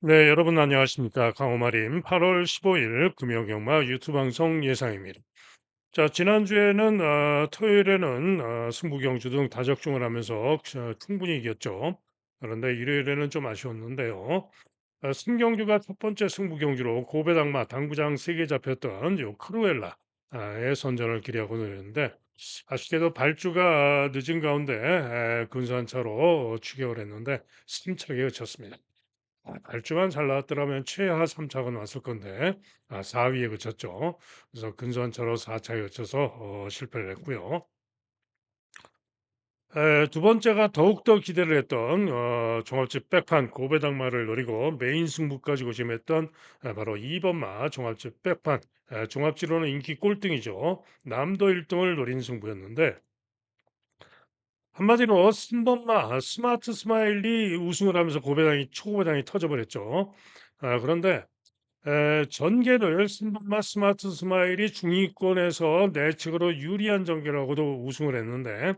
네, 여러분 안녕하십니까. 강호마림 8월 15일 금요경마 유튜브 방송 예상입니다. 자, 지난주에는 토요일에는 승부경주 등 다적중을 하면서 충분히 이겼죠. 그런데 일요일에는 좀 아쉬웠는데요. 승경주가 첫 번째 승부경주로 고배당마 당구장 3개 잡혔던 요 크루엘라의 선전을 기리하고 있는데 아쉽게도 발주가 늦은 가운데 근소한 차로 추격을 했는데 힘차게 그쳤습니다. 발주만 잘 나왔더라면 최하 3차가 나왔을 건데 4위에 그쳤죠. 그래서 근소한차로 4차에 그쳐서 실패를 했고요. 두 번째가 더욱더 기대를 했던 종합집 백판 고배당마를 노리고 메인 승부까지 고심했던 바로 2번마 종합집 백판 종합지로는 인기 꼴등이죠. 남도 1등을 노린 승부였는데 한마디로 3번마 스마트 스마일이 우승을 하면서 고배당이 초고배당이 터져버렸죠. 그런데 전개를 신동마 스마트 스마일이 중위권에서 내측으로 유리한 전개라고도 우승을 했는데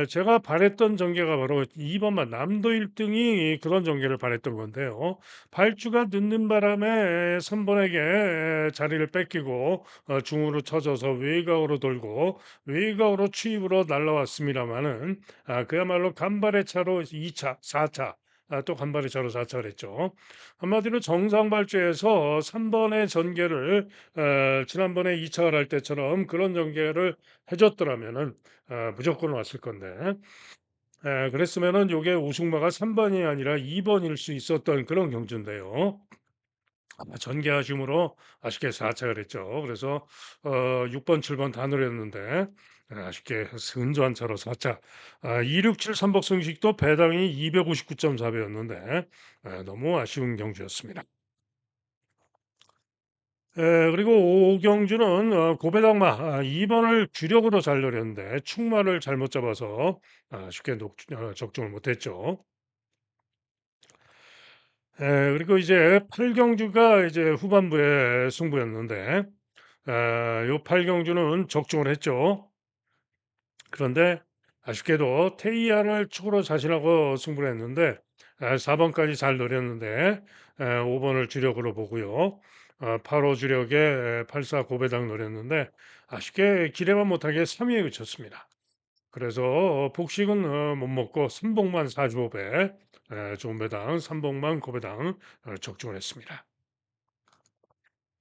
제가 바랬던 전개가 바로 2번만 남도 1등이 그런 전개를 바랬던 건데요. 발주가 늦는 바람에 3번에게 자리를 뺏기고 중으로 쳐져서 외곽으로 돌고 외곽으로 추입으로 날라왔습니다마는 그야말로 간발의 차로 2차, 4차 또 간발의 차로 4차를 했죠. 한마디로 정상 발주에서 3번의 전개를 지난번에 2차를 할 때처럼 그런 전개를 해줬더라면은 무조건 왔을 건데 그랬으면은 요게 우승마가 3번이 아니라 2번일 수 있었던 그런 경주인데요. 전개 아쉬움으로 아쉽게 4차를 했죠. 그래서 6번, 7번 다 노렸는데 아쉽게 근소한 차로 4차. 267 삼복승식도 배당이 259.4배였는데 너무 아쉬운 경주였습니다. 그리고 오경주는 고배당마 2번을 주력으로 잘 노렸는데 축마를 잘못 잡아서 쉽게 적중을 못했죠. 그리고 이제 8경주가 이제 후반부에 승부였는데 요 8경주는 적중을 했죠. 그런데 아쉽게도 테이아를 축으로 자신하고 승부를 했는데 4번까지 잘 노렸는데 5번을 주력으로 보고요. 8호 주력에 84 고배당 노렸는데 아쉽게 기대만 못하게 3위에 그쳤습니다. 그래서 복식은 못 먹고 삼복만 45배, 좋은 배당, 삼복만 고배당 적중을 했습니다.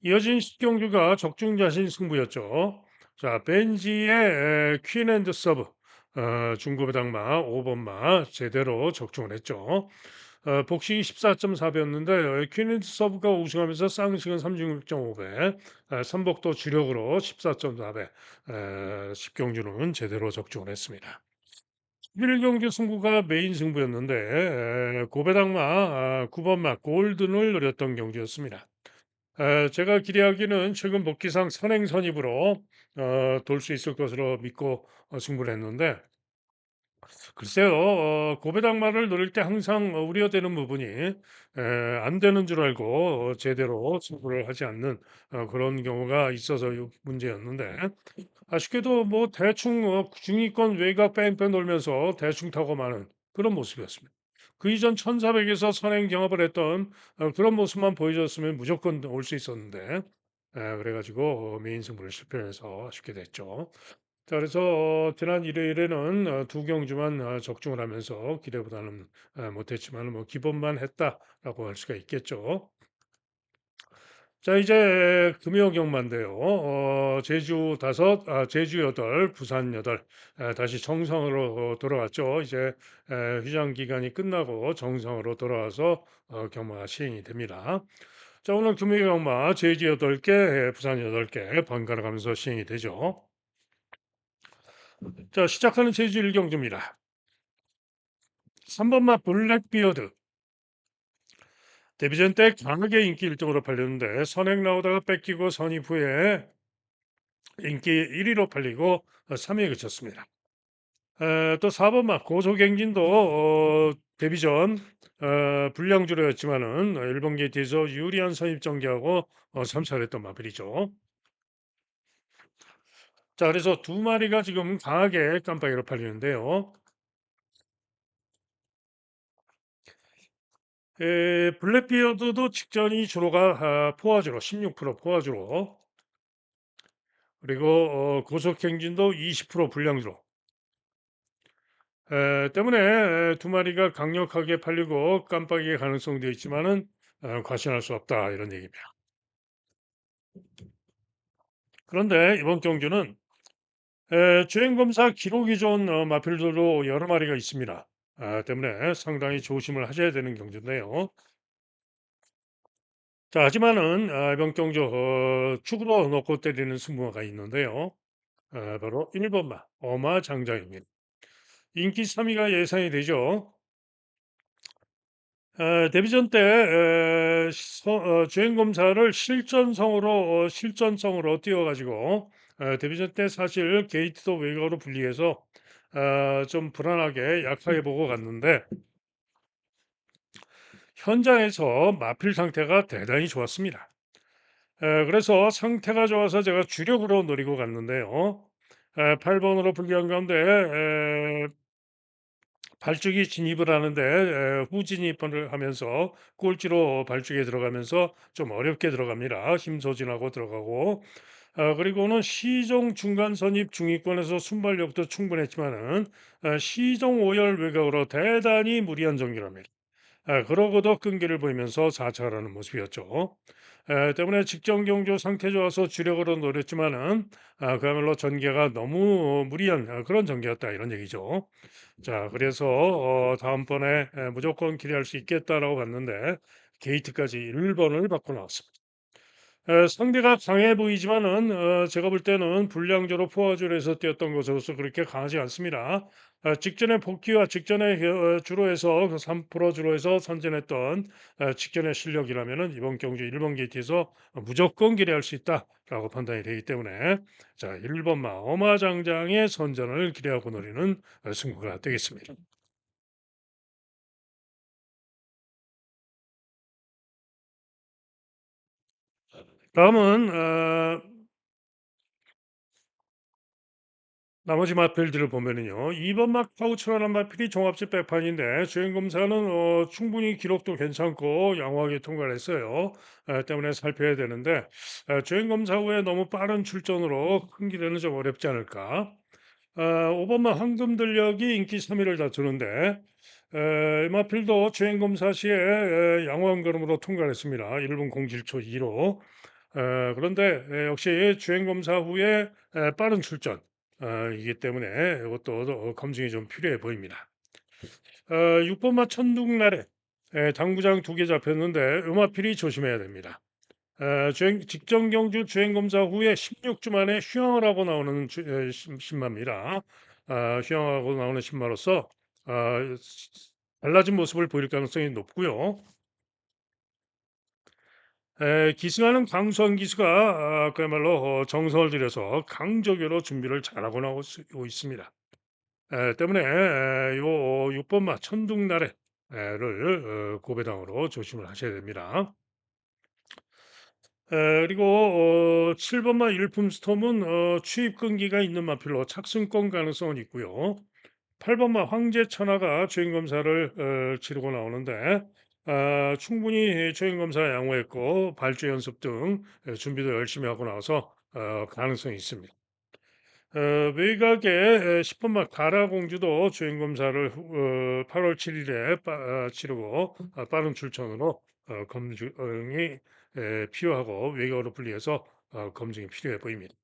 이어진 10경주가 적중자신 승부였죠. 자, 벤지의 퀸앤드 서브, 중고배당마 5번마 제대로 적중을 했죠. 복식이 14.4배였는데 퀸앤드 서브가 우승하면서 쌍식은 36.5배, 삼복도 주력으로 14.4배, 10경주는 제대로 적중을 했습니다. 11경기 승부가 메인 승부였는데 고배당마 9번마 골든을 노렸던 경기였습니다. 제가 기대하기는 최근 복귀상 선행 선입으로 돌 수 있을 것으로 믿고 승부를 했는데 글쎄요. 고배당마를 노릴 때 항상 우려되는 부분이 안 되는 줄 알고 제대로 승부를 하지 않는 그런 경우가 있어서 문제였는데 아쉽게도 뭐 대충 중위권 외곽 뺑뺑 돌면서 대충 타고 마는 그런 모습이었습니다. 그 이전 1400에서 선행 경합을 했던 그런 모습만 보여줬으면 무조건 올 수 있었는데 그래가지고 메인 승부를 실패해서 아쉽게 됐죠. 자, 그래서 지난 일요일에는 두 경주만 적중을 하면서 기대보다는 못했지만 뭐 기본만 했다라고 할 수가 있겠죠. 자, 이제 금요 경마인데요. 제주 다섯, 제주 여덟, 부산 여덟, 다시 정상으로 돌아왔죠. 이제 휴장 기간이 끝나고 정상으로 돌아와서 경마가 시행이 됩니다. 자, 오늘 금요 경마 제주 여덟 개, 부산 여덟 개 번갈아 가면서 시행이 되죠. 자, 시작하는 제주 1경주입니다. 3번마 블랙비어드. 데뷔전 때 강하게 인기 1등으로 팔렸는데 선행 나오다가 뺏기고 선입 후에 인기 1위로 팔리고 3위에 그쳤습니다. 또 4번마 고소갱진도 데뷔전 불량주로였지만은 일본 게이트에서 유리한 선입 전개하고 3차를 했던 마블이죠. 자, 그래서 두 마리가 지금 강하게 깜빡이로 팔리는데요. 블랙비어드도 직전이 주로가 포화주로 16% 포화주로 그리고 고속행진도 20% 불량주로 때문에 두 마리가 강력하게 팔리고 깜빡이의 가능성도 있지만은 과신할 수 없다 이런 얘기입니다. 그런데 이번 경주는 주행 검사 기록이 좋은 마필들도 여러 마리가 있습니다. 때문에 상당히 조심을 하셔야 되는 경주인데요. 자, 하지만은 이번 경주 축으로 놓고 때리는 승부가 있는데요. 바로 1번마 어마장자입니다. 인기 3위가 예상이 되죠. 데뷔전 때 주행 검사를 실전성으로 띄워 가지고 데뷔전 때 사실 게이트도 외곽으로 분리해서 좀 불안하게 약하게 보고 갔는데 현장에서 마필 상태가 대단히 좋았습니다. 그래서 상태가 좋아서 제가 주력으로 노리고 갔는데요. 8번으로 분리한 가운데 발주기 진입을 하는데 후진입을 하면서 꼴찌로 발주기에 들어가면서 좀 어렵게 들어갑니다. 힘 소진하고 들어가고 그리고는 시종 중간 선입 중위권에서 순발력도 충분했지만은 시종 5열 외곽으로 대단히 무리한 전개랍니다. 그러고도 끈기를 보이면서 4차를 하는 모습이었죠. 때문에 직전 경주 상태 좋아서 주력으로 노렸지만은 그야말로 전개가 너무 무리한 그런 전개였다 이런 얘기죠. 자, 그래서 다음번에 무조건 기대할 수 있겠다라고 봤는데 게이트까지 1번을 받고 나왔습니다. 상대가 강해 보이지만은 제가 볼 때는 불량조로 포화줄에서 뛰었던 것으로서 그렇게 강하지 않습니다. 직전에 복귀와 직전에 주로에서 그 3% 주로에서 선전했던 직전의 실력이라면은 이번 경주 1번 게이트에서 무조건 기대할 수 있다라고 판단이 되기 때문에 자, 1번마 어마장장의 선전을 기대하고 노리는 승부가 되겠습니다. 다음은 나머지 마필들을 보면은요. 2번 마카우츠라는 마필이 종합집 백판인데 주행 검사는 충분히 기록도 괜찮고 양호하게 통과를 했어요. 때문에 살펴야 되는데 주행 검사 후에 너무 빠른 출전으로 큰 기대는 좀 어렵지 않을까. 5번마 황금 들녘이 인기 3위를 다투는데 마필도 주행 검사 시에 양호한 걸음으로 통과를 했습니다. 1분 07초 2로. 그런데 역시 주행 검사 후에 빠른 출전 이기 때문에 이것도 검증이 좀 필요해 보입니다. 6번마 천둥날에 당구장 두 개 잡혔는데 음압필이 조심해야 됩니다. 주행 직전 경주 주행 검사 후에 16주 만에 휴양을 하고 나오는 신마입니다. 휴양하고 나오는 신마로서 달라진 모습을 보일 가능성이 높고요. 기승하는 강수환 기수가 그야말로 정성을 들여서 강적으로 준비를 잘하고 나오고 있습니다. 때문에 요 6번마 천둥날에를 고배당으로 조심을 하셔야 됩니다. 그리고 7번마 일품스톰은 추입 끈기가 있는 마필로 착승권 가능성은 있고요. 8번마 황제천하가 주행검사를 치르고 나오는데 충분히 주행검사 양호했고 발주 연습 등 준비도 열심히 하고 나와서 가능성이 있습니다. 외곽에 10번마 가라공주도 주행검사를 8월 7일에 치르고 빠른 출전으로 검증이 필요하고 외곽으로 분리해서 검증이 필요해 보입니다.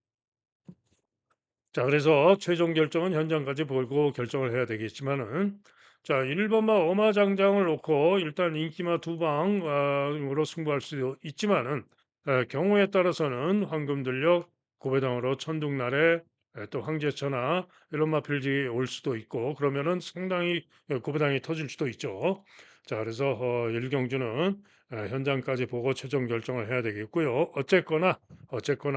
자, 그래서 최종 결정은 현장까지 보고 결정을 해야 되겠지만은 자, 1번마 어마장장을 놓고 일단 인기마 두 방으로 승부할 수도 있지만은 경우에 따라서는 황금들녘 고배당으로 천둥날에 또 황제천하 이런 마필지 올 수도 있고 그러면은 상당히 고배당이 터질 수도 있죠. 자, 그래서 1경주는 현장까지 보고 최종 결정을 해야 되겠고요. 어쨌거나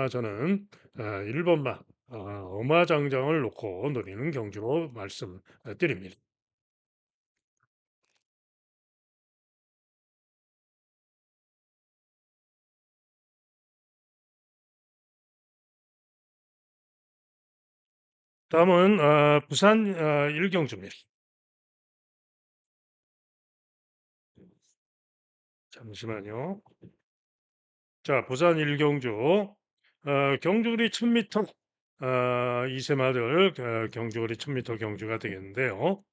저는 1번마 어마장장을 놓고 노리는 경주로 말씀드립니다. 다음은 부산 1경주입니다. 잠시만요. 자, 부산 일경주, 경주거리 1000m, 이세마들 경주거리 1000m 경주가 되겠는데요.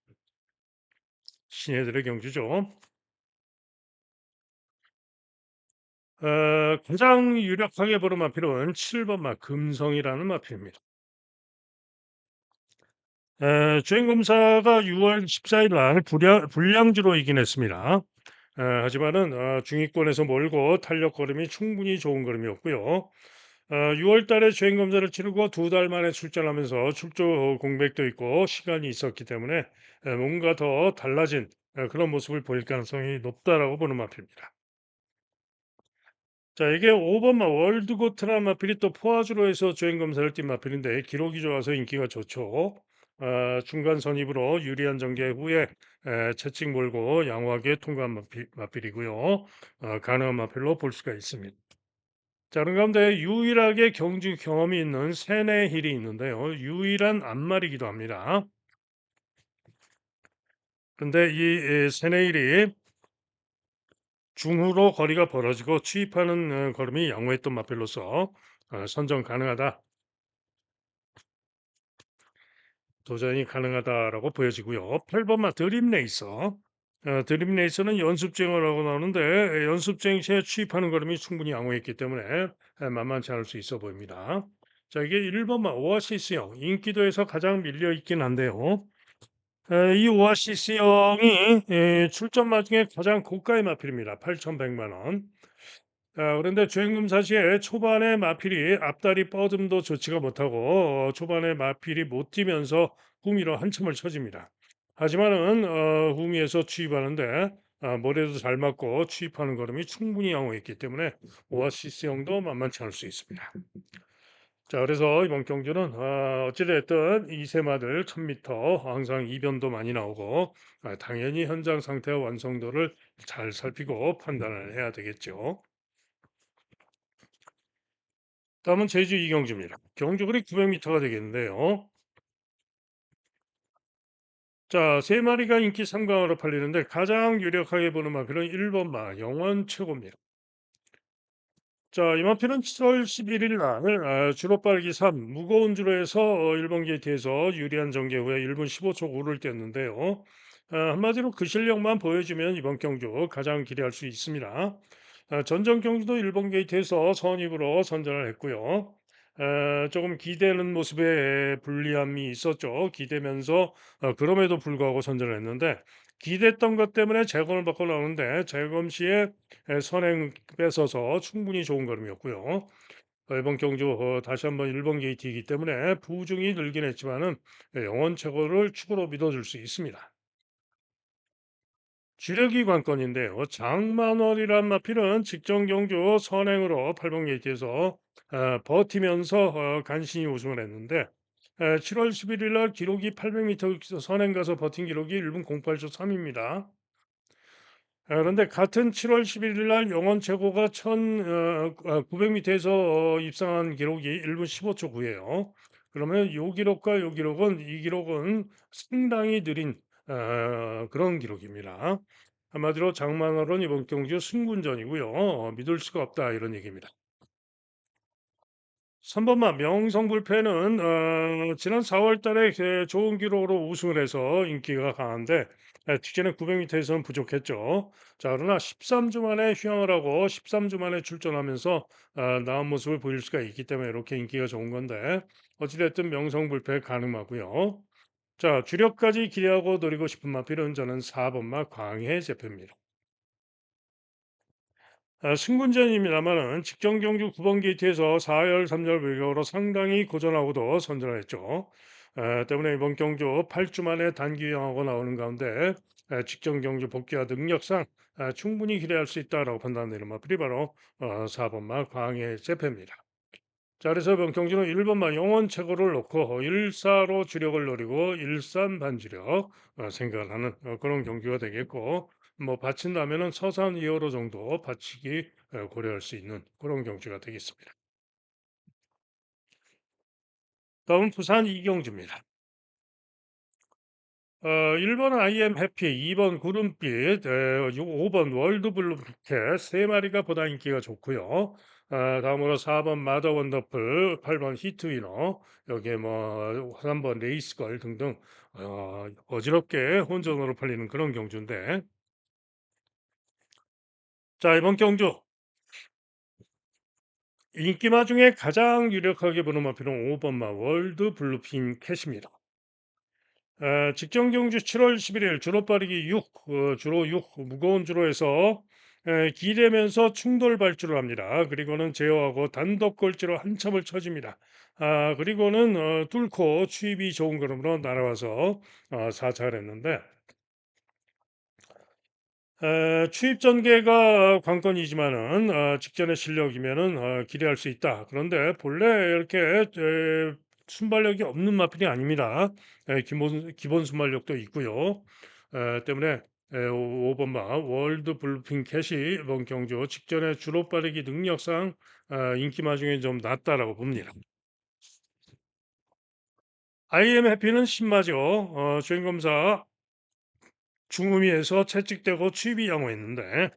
신예들의 경주죠. 가장 유력하게 보는 마필은 7번 마 금성이라는 마필입니다. 주행검사가 6월 14일 날 불량주로 이긴 했습니다. 하지만은 중위권에서 몰고 탄력 걸음이 충분히 좋은 걸음이었고요. 6월 달에 주행 검사를 치르고 2달 만에 출전하면서 출조 공백도 있고 시간이 있었기 때문에 뭔가 더 달라진 그런 모습을 보일 가능성이 높다라고 보는 마필입니다. 자, 이게 5번 마 월드고트라 마필이 또 포화주로 해서 주행 검사를 뛴 마필인데 기록이 좋아서 인기가 좋죠. 중간 선입으로 유리한 전개 후에 채찍 몰고 양호하게 통과한 마필이고요. 가능한 마필로 볼 수가 있습니다. 자, 그런 가운데 유일하게 경주 경험이 있는 세네힐이 있는데요. 유일한 암말이기도 합니다. 근데 이 세네힐이 중후로 거리가 벌어지고 추입하는 걸음이 양호했던 마필로서 선정 가능하다. 도전이 가능하다라고 보여지고요. 8번마 드림 레이서. 드림 레이서는 연습 주행을 하고 나오는데 연습 주행 시에 취입하는 걸음이 충분히 양호했기 때문에 만만치 않을 수 있어 보입니다. 자, 이게 1번마 오아시스형 인기도에서 가장 밀려 있긴 한데요. 이 오아시스형이 출전 마중에 가장 고가의 마필입니다. 8,100만 원. 그런데 주행검사 시에 초반에 마필이 앞다리 뻗음도 좋지가 못하고 초반에 마필이 못 뛰면서 후미로 한참을 쳐집니다. 하지만은 후미에서 취입하는데 모래도 잘 맞고 취입하는 걸음이 충분히 양호했기 때문에 오아시스형도 만만치 않을 수 있습니다. 자, 그래서 이번 경주는 어찌됐든 이세마들 1000m 항상 이변도 많이 나오고 당연히 현장 상태와 완성도를 잘 살피고 판단을 해야 되겠죠. 다음은 제주 이경주입니다. 경주거리 900m가 되겠는데요. 자, 세 마리가 인기 3강으로 팔리는데 가장 유력하게 보는 마필은 1번 마 영원 최고입니다. 자, 이 마필은 7월 11일 날 주로 빠르기 3 무거운 주로 해서 1번 게이트에서 유리한 전개 후에 1분 15초 5를 뛰었는데요. 한마디로 그 실력만 보여주면 이번 경주 가장 기대할 수 있습니다. 전전 경주도 1번 게이트에서 선입으로 선전을 했고요. 조금 기대는 모습에 불리함이 있었죠. 기대면서 그럼에도 불구하고 선전을 했는데 기대했던 것 때문에 재검을 받고 나오는데 재검 시에 선행 뺏어서 충분히 좋은 걸음이었고요. 이번 경주 다시 한번 1번 게이트이기 때문에 부중이 늘긴 했지만은 영원 최고를 축으로 믿어줄 수 있습니다. 주력이 관건인데요. 장만월이란 마필은 직전 경주 선행으로 8번 게이트에서 버티면서 간신히 우승을 했는데 7월 11일 날 기록이 800m 선행 가서 버틴 기록이 1분 08초 3입니다. 그런데 같은 7월 11일 날 영원 최고가 1900m에서 입상한 기록이 1분 15초 9예요. 그러면 요 기록과 요 기록은 이 기록은 상당히 느린 그런 기록입니다. 한마디로 장만월은 이번 경주 승군전이고요. 믿을 수가 없다 이런 얘기입니다. 3번마 명성불패는 지난 4월 달에 좋은 기록으로 우승을 해서 인기가 강한데 직전에 900m에서는 부족했죠. 자, 그러나 13주 만에 휴양을 하고 13주 만에 출전하면서 나은 모습을 보일 수가 있기 때문에 이렇게 인기가 좋은 건데 어찌됐든 명성불패 가능하고요. 자, 주력까지 기대하고 노리고 싶은 마필은 저는 4번마 광해 제표입니다. 승군전입니다만은 직전 경주 9번 게이트에서 4열 3열 외곽으로 상당히 고전하고도 선전을 했죠. 때문에 이번 경주 8주 만에 단기 유양하고 나오는 가운데 직전 경주 복귀와 능력상 충분히 기대할 수 있다라고 판단되는 마필이 바로 4번마 광해 제패입니다. 자, 그래서 이번 경주는 1번마 영원 최고를 놓고 1사로 주력을 노리고 일산 반주력 생각을 하는 그런 경기가 되겠고 뭐 바친다면은 서산 2호로 정도 바치기 고려할 수 있는 그런 경주가 되겠습니다. 다음 부산 이경주입니다. 1번 아이엠 해피, 2번 구름빛, 5번 월드 블루 부켓 세 마리가 보다 인기가 좋고요. 다음으로 4번 마더 원더풀, 8번 히트 위너, 여기에 뭐 3번 레이스걸 등등 어지럽게 혼전으로 팔리는 그런 경주인데, 자, 이번 경주 인기마 중에 가장 유력하게 보는 마필은 5번마 월드 블루핀 캣입니다. 직전 경주 7월 11일 주로 빠르기 6, 주로 6 무거운 주로에서 기대면서 충돌 발주를 합니다. 그리고는 제어하고 단독 걸지로 한참을 쳐집니다. 그리고는 뚫고 추입이 좋은 걸음으로 날아와서 4차를 했는데, 추입 전개가 관건이지만은 직전의 실력이면은 기대할 수 있다. 그런데 본래 이렇게 순발력이 없는 마필이 아닙니다. 기본 순발력도 있고요. 때문에 5번마 월드 블루핑 캣이 이번 경주 직전에 주로 빠르기 능력상 인기마 중에 좀 낮다라고 봅니다. IM 해피는 신마죠. 주행검사 중음위에서 채찍대고 취입이 양호했는데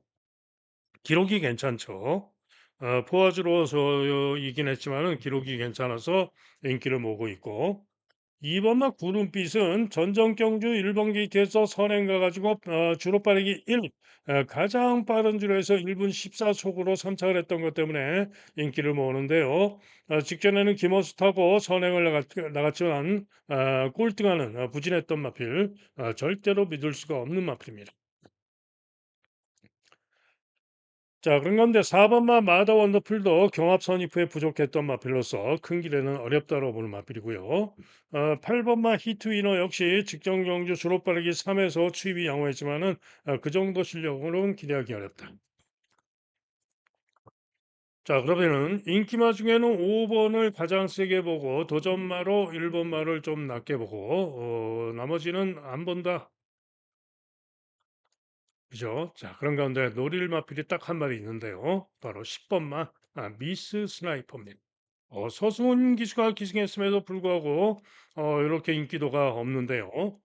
기록이 괜찮죠. 포화주로서이긴 했지만은 기록이 괜찮아서 인기를 모으고 있고, 2번마 구름빛은 전정 경주 1번 게이트에서 선행 가가지고 주로 빠르기 1, 가장 빠른 주로에서 1분 14초로 선착을 했던 것 때문에 인기를 모으는데요. 직전에는 김어수 타고 선행을 나갔지만 꼴등하는 부진했던 마필, 절대로 믿을 수가 없는 마필입니다. 자, 그런 가운데 4번마 마더 원더풀도 경합 선입후에 부족했던 마필로서 큰 길에는 어렵다고 보는 마필이고요. 8번마 히트 위너 역시 직전 경주 주로 빠르기 3에서 추입이 양호했지만은 그 정도 실력으로는 기대하기 어렵다. 자, 그러면은 인기마 중에는 5번을 가장 세게 보고 도전마로 1번마를 좀 낮게 보고 나머지는 안 본다. 그죠? 자, 그런 가운데 노릴 마필이 딱 한 마리 있는데요. 바로 10번마 미스 스나이퍼입니다. 서승훈 기수가 기승했음에도 불구하고 이렇게 인기도가 없는데요.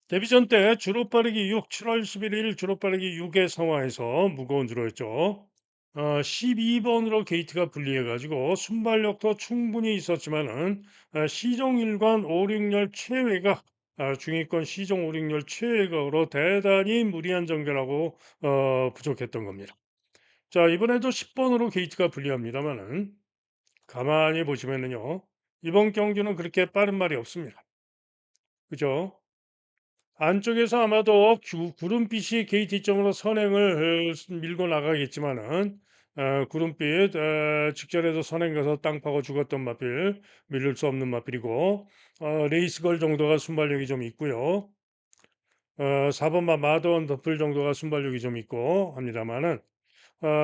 데뷔전 때 주로 빠르기 6, 7월 11일 주로 빠르기 6의 상황에서 무거운 주로였죠. 12번으로 게이트가 분리해가지고 순발력도 충분히 있었지만은 시종 1관 5, 6열 최외각 중위권 시종 5, 6열 최외각으로 대단히 무리한 전개라고 부족했던 겁니다. 자, 이번에도 10번으로 게이트가 불리합니다만은 가만히 보시면은요. 이번 경주는 그렇게 빠른 말이 없습니다. 그죠? 안쪽에서 아마도 구름빛이 게이트 쪽으로 선행을 밀고 나가겠지만은 구름빛 직전에도 선행 가서 땅 파고 죽었던 마필 밀릴 수 없는 마필이고 레이스걸 정도가 순발력이 좀 있고요. 4번마 마더원 더플 정도가 순발력이 좀 있고 합니다만은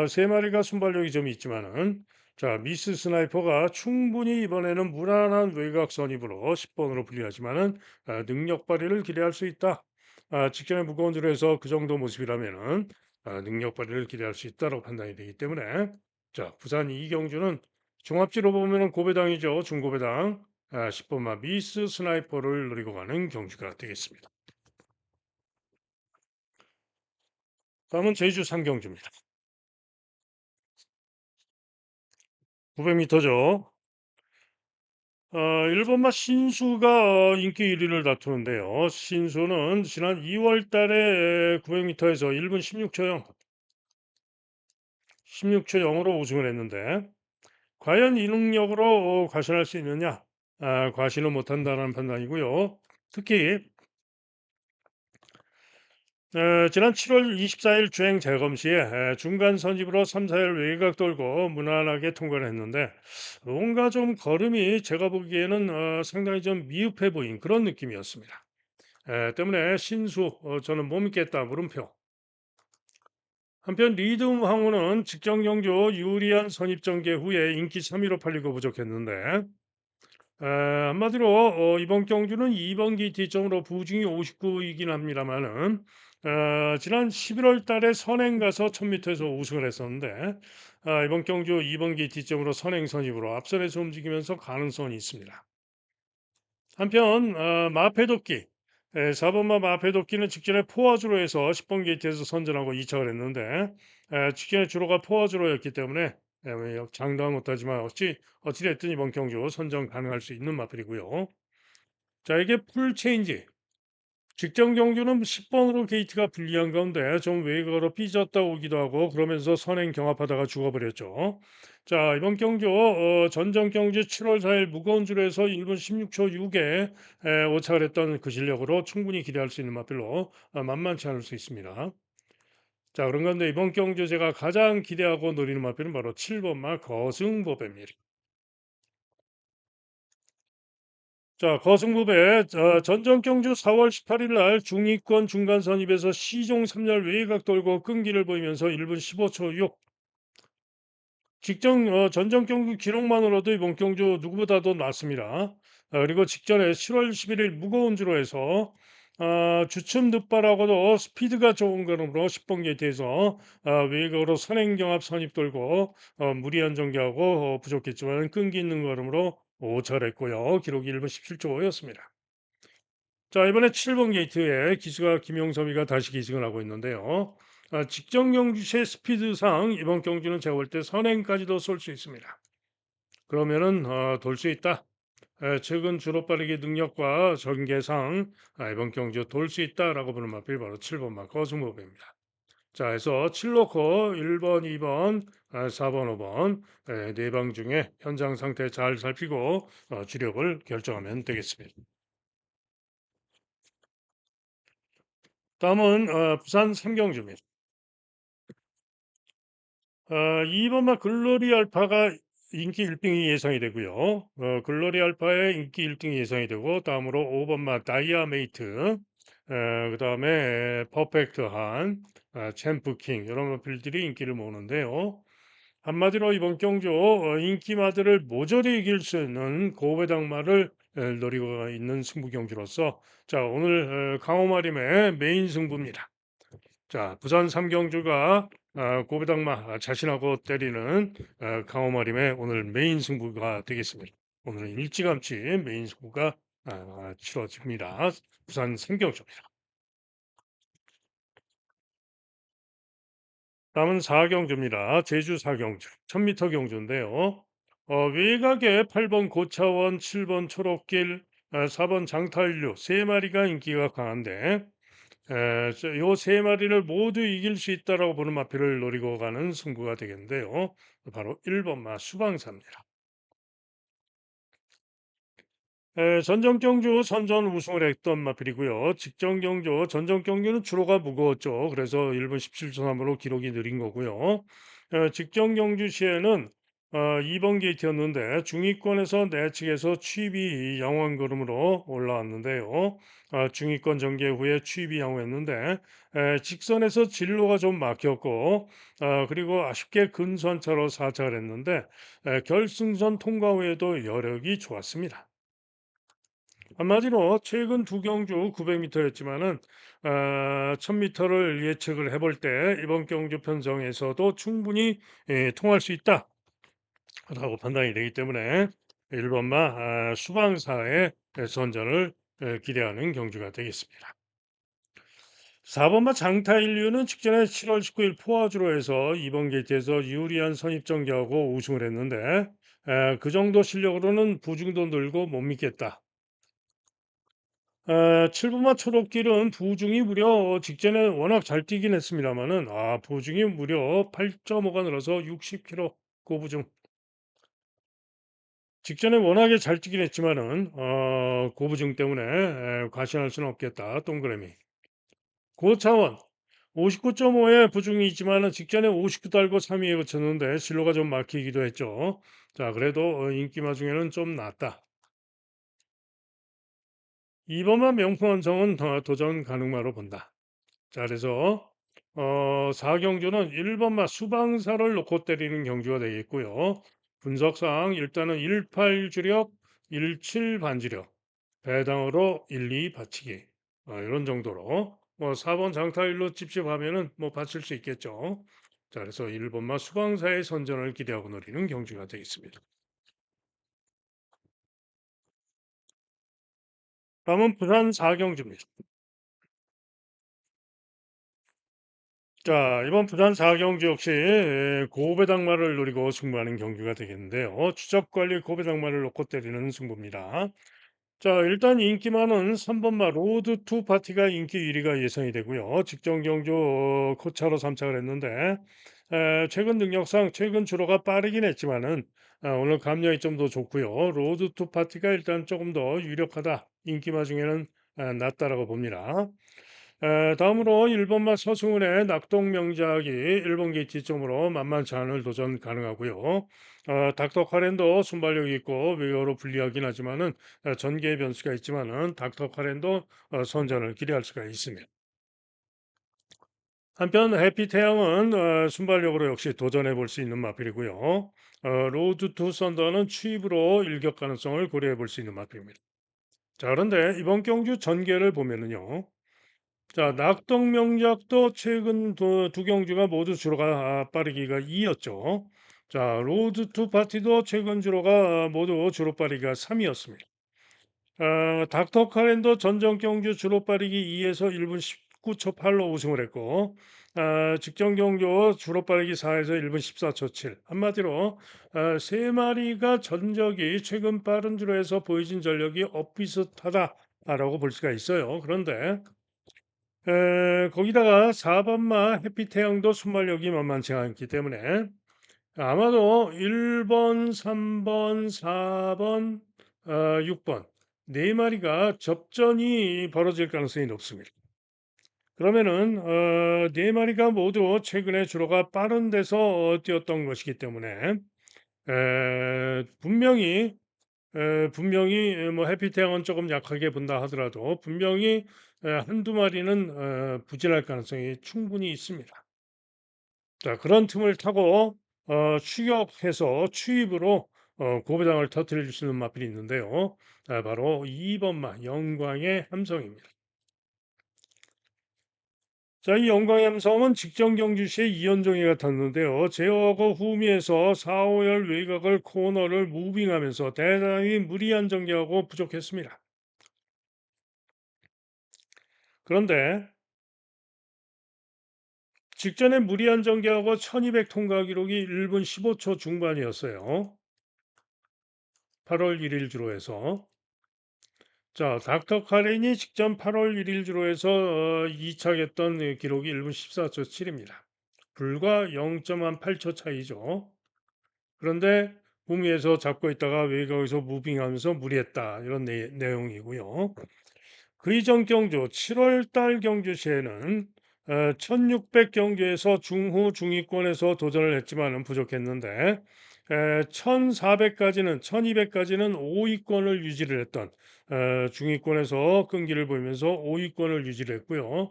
세 마리가 순발력이 좀 있지만은 자 미스 스나이퍼가 충분히 이번에는 무난한 외곽 선입으로 10번으로 불리하지만은 능력 발휘를 기대할 수 있다. 직전에 무거운 줄에서 그 정도 모습이라면은 능력 발휘를 기대할 수 있다고 판단이 되기 때문에 자 부산 이경주는 종합지로 보면은 고배당이죠 중고배당 10번마 미스 스나이퍼를 노리고 가는 경주가 되겠습니다. 다음은 제주 상경주입니다. 900m죠. 일본맛 신수가 인기 1위를 다투는데요. 신수는 지난 2월 달에 900m에서 1분 16초 0, 16초 0으로 우승을 했는데 과연 이 능력으로 과신할 수 있느냐? 과신은 못한다는 판단이고요. 특히 지난 7월 24일 주행 재검 시에 중간 선집으로 3, 4일 외곽 돌고 무난하게 통과를 했는데 뭔가 좀 걸음이 제가 보기에는 상당히 좀 미흡해 보인 그런 느낌이었습니다. 때문에 신수 저는 못 믿겠다 물음표. 한편 리듬 황후는 직전 경주 유리한 선입 전개 후에 인기 3위로 팔리고 부족했는데 한마디로 이번 경주는 2번 게이트점으로 부중이 59이긴 합니다만은 지난 11월 달에 선행 가서 1000m에서 우승을 했었는데 이번 경주 2번 게이트점으로 선행 선입으로 앞선에서 움직이면서 가능성이 있습니다. 한편 마패도끼 4번마 마패도끼는 직전에 포화주로 해서 10번 게이트에서 선전하고 2착을 했는데 직전에 주로가 포화주로였기 때문에 장담 못하지만 어찌됐든 이번 경주 선전 가능할 수 있는 마필이고요. 자, 이게 풀 체인지. 직전 경주는 10번으로 게이트가 불리한 가운데 좀 외곽으로 삐졌다 오기도 하고 그러면서 선행 경합하다가 죽어버렸죠. 자, 이번 경주 전전 경주 7월 4일 무거운 줄에서 1분 16초 6에 오착을 했던 그 실력으로 충분히 기대할 수 있는 마필로 만만치 않을 수 있습니다. 자, 그런 가운데 이번 경주 제가 가장 기대하고 노리는 마필은 바로 7번마 거승보배입니다. 자, 거승부배 전전 경주 4월 18일 날 중위권 중간 선입에서 시종 3열 외곽 돌고 끈기를 보이면서 1분 15초 6 직전 전전 경주 기록만으로도 이번 경주 누구보다도 낫습니다. 그리고 직전에 7월 11일 무거운 주로 해서 주춤 득발하고도 스피드가 좋은 걸음으로 10번 게이트에서 외곽으로 선행경합 선입 돌고 무리한 전개하고 부족했지만 끈기 있는 걸음으로 오철했고요. 기록이 1분 17초였습니다. 자, 이번에 7번 게이트에 기수가 김용섭이가 다시 기승을 하고 있는데요. 직전 경주의 스피드상 이번 경주는 제가 볼 때 선행까지도 쏠 수 있습니다. 그러면은 돌 수 있다. 최근 주로 빠르기 능력과 전개상 이번 경주 돌 수 있다라고 보는 마필 바로 7번 마커 승부입니다. 자, 해서 7로코 1번, 2번, 4번, 5번 네 방 중에 현장 상태 잘 살피고 주력을 결정하면 되겠습니다. 다음은 부산 삼경주입니다. 2번마 글로리 알파가 인기 1등이 예상이 되고요. 글로리 알파의 인기 1등이 예상이 되고 다음으로 5번마 다이아메이트 그다음에 퍼펙트 한 챔프킹 이런 마필들이 인기를 모으는데요. 한마디로 이번 경주 인기마들을 모조리 이길 수 있는 고배당마를 노리고 있는 승부 경주로서 자, 오늘 강호마림의 메인 승부입니다. 자, 부산 삼경주가 고배당마 자신하고 때리는 강호마림의 오늘 메인 승부가 되겠습니다. 오늘은 일찌감치 메인 승부가 치러집니다. 부산 삼경주입니다. 다음은 사경주입니다. 제주 사경주 1000m 경주인데요. 외곽에 8번 고차원, 7번 초록길, 4번 장타인류 세 마리가 인기가 강한데 요 세 마리를 모두 이길 수 있다라고 보는 마필을 노리고 가는 승부가 되겠는데요. 바로 1번 마 수방사입니다. 전전 경주 선전 우승을 했던 마필이고요. 직전 경주, 전전 경주는 주로가 무거웠죠. 그래서 1분 17초 3으로 기록이 느린 거고요. 직전 경주 시에는 2번 게이트였는데 중위권에서 내측에서 취입이 양호한 걸음으로 올라왔는데요. 중위권 전개 후에 취입이 양호했는데 직선에서 진로가 좀 막혔고 그리고 아쉽게 근선차로 사차를 했는데 결승선 통과 후에도 여력이 좋았습니다. 한마디로 최근 두 경주 900m였지만은 1000m를 예측을 해볼 때 이번 경주 편성에서도 충분히 통할 수 있다라고 판단이 되기 때문에 1번마 수방사의 선전을 기대하는 경주가 되겠습니다. 4번마 장타인류는 직전에 7월 19일 포화주로 해서 이번 게이트에서 유리한 선입 전개하고 우승을 했는데 그 정도 실력으로는 부중도 늘고 못 믿겠다. 7분마 초록길은 부중이 무려 직전에 워낙 잘 뛰긴 했습니다만은 부중이 무려 8.5가 늘어서 60km 고부중. 직전에 워낙에 잘 뛰긴 했지만은 고부중 때문에 과신할 수는 없겠다. 동그라미. 고차원 59.5의 부중이 있지만은 직전에 59 달고 3위에 그쳤는데 실로가 좀 막히기도 했죠. 자, 그래도 인기마 중에는 좀 낫다. 이번만 명품 완성은 도전 가능마로 본다. 자, 그래서 4경주는 1번마 수방사를 놓고 때리는 경주가 되겠고요. 분석상 일단은 18 주력, 17 반주력, 배당으로 12 받치기 이런 정도로 4번 장타일로 찝찝하면은 뭐 받칠 수 있겠죠. 자, 그래서 1번마 수방사의 선전을 기대하고 노리는 경주가 되겠습니다. 다음은 부산 사경주입니다. 자, 이번 부산 사경주 역시 고배당마를 노리고 승부하는 경기가 되겠는데요. 추적 관리 고배당마를 놓고 때리는 승부입니다. 자, 일단 인기 많은 3번마 로드 투 파티가 인기 1위가 예상이 되고요. 직전 경주 코차로 삼착을 했는데 최근 능력상 최근 주로가 빠르긴 했지만은 오늘 감량이 좀 더 좋고요. 로드 투 파티가 일단 조금 더 유력하다. 인기마 중에는 낫다라고 봅니다. 다음으로 1번마 서승훈의 낙동명작이 1번 게이트점으로 만만치 않을 도전 가능하고요. 닥터 카렌도 순발력이 있고 외교로 불리하긴 하지만은 전개의 변수가 있지만은 닥터 카렌도 선전을 기대할 수가 있습니다. 한편 해피태양은 순발력으로 역시 도전해 볼 수 있는 마필이고요. 로드 투 썬더는 추입으로 일격 가능성을 고려해 볼 수 있는 마필입니다. 자, 그런데 이번 경주 전개를 보면은요. 자, 낙동명작도 최근 두 경주가 모두 주로가 빠르기가 2였죠. 자, 로드 투 파티도 최근 주로가 모두 주로 빠르기가 3이었습니다. 닥터 카렌도 전정 경주 주로 빠르기 2에서 1분 19초 8로 우승을 했고, 직전 경주 주로 빠르기 4에서 1분 14초 7. 한마디로 세 마리가 전적이 최근 빠른 주로에서 보여진 전력이 엇비슷하다라고 볼 수가 있어요. 그런데 거기다가 4 번마 해피태양도 순발력이 만만치 않기 때문에 아마도 1 번, 3 번, 4 번, 6번 네 마리가 접전이 벌어질 가능성이 높습니다. 그러면은 네 마리가 모두 최근에 주로가 빠른 데서 뛰었던 것이기 때문에 분명히 분명히 뭐 해피태양은 조금 약하게 본다 하더라도 분명히 한두 마리는 부진할 가능성이 충분히 있습니다. 자, 그런 틈을 타고 추격해서 추입으로 고배당을 터뜨릴 수 있는 마필이 있는데요. 바로 2번마 영광의 함성입니다. 자, 이 영광의 함성은 직전 경주 시에 이연종이가 탔는데요. 제어하고 후미에서 4, 5열 외곽을 코너를 무빙하면서 대단히 무리한 전개하고 부족했습니다. 그런데 직전에 무리한 전개하고 1200 통과 기록이 1분 15초 중반이었어요. 8월 1일 주로에서. 자, 닥터 카렌이 직전 8월 1일 주로에서 2착했던 기록이 1분 14초 7입니다. 불과 0.8초 차이죠. 그런데 북미에서 잡고 있다가 외곽에서 무빙하면서 무리했다. 이런 내용이고요. 그 이전 경주 7월 달 경주 시에는 1600 경주에서 중후 중위권에서 도전을 했지만은 부족했는데 1400까지는 1200까지는 5위권을 유지를 했던 중위권에서 끈기를 보이면서 5위권을 유지를 했고요.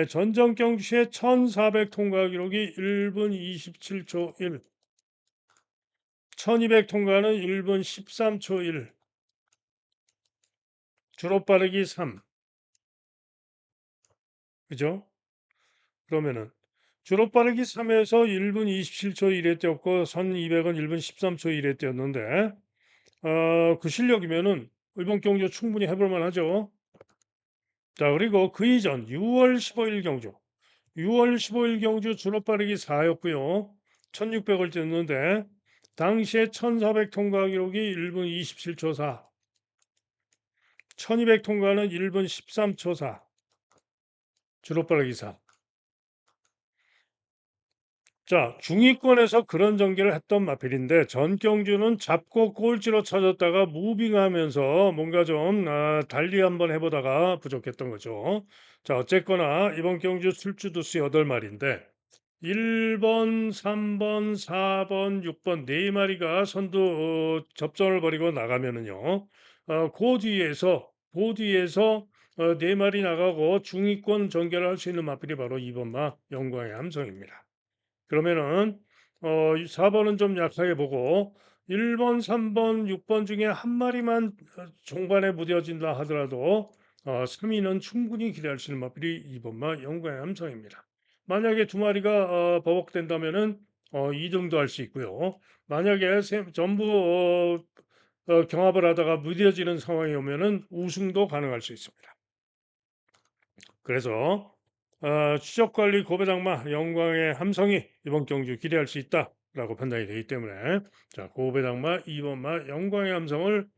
전정 경주시의 1400 통과 기록이 1분 27초 1, 1200 통과는 1분 13초 1, 주로 빠르기 3, 그죠? 그러면은 주로 빠르기 3에서 1분 27초 1에 뛰었고 선 200은 1분 13초 1에 뛰었는데 그 실력이면은 이번 경주 충분히 해볼 만하죠. 자, 그리고 그 이전 6월 15일 경주 6월 15일 경주 주로 빠르기 4였고요. 1600을 뛰었는데 당시에 1400 통과 기록이 1분 27초 4, 1200 통과는 1분 13초 4, 주로 빠르기 4. 자, 중위권에서 그런 전개를 했던 마필인데 전경주는 잡고 꼴찌로 쳐졌다가 무빙하면서 뭔가 좀 달리 한번 해보다가 부족했던 거죠. 자, 어쨌거나 이번 경주 술주두수 8마리인데 1번, 3번, 4번, 6번 네 마리가 선두 접전을 벌이고 나가면은요. 그 뒤에서 네 마리 나가고 중위권 전개를 할 수 있는 마필이 바로 2번마 영광의 함성입니다. 그러면은 4번은 좀 약하게 보고 1번, 3번, 6번 중에 한 마리만 종반에 무뎌진다 하더라도 3위는 충분히 기대할 수 있는 마필이 2번마 영광의 함성입니다. 만약에 두 마리가 버벅된다면은 2등도 할 수 있고요. 만약에 전부 경합을 하다가 무뎌지는 상황이 오면은 우승도 가능할 수 있습니다. 그래서 추적 관리 고배당마 영광의 함성이 이번 경주 기대할 수 있다라고 판단이 되기 때문에 자 고배당마 2번마 영광의 함성을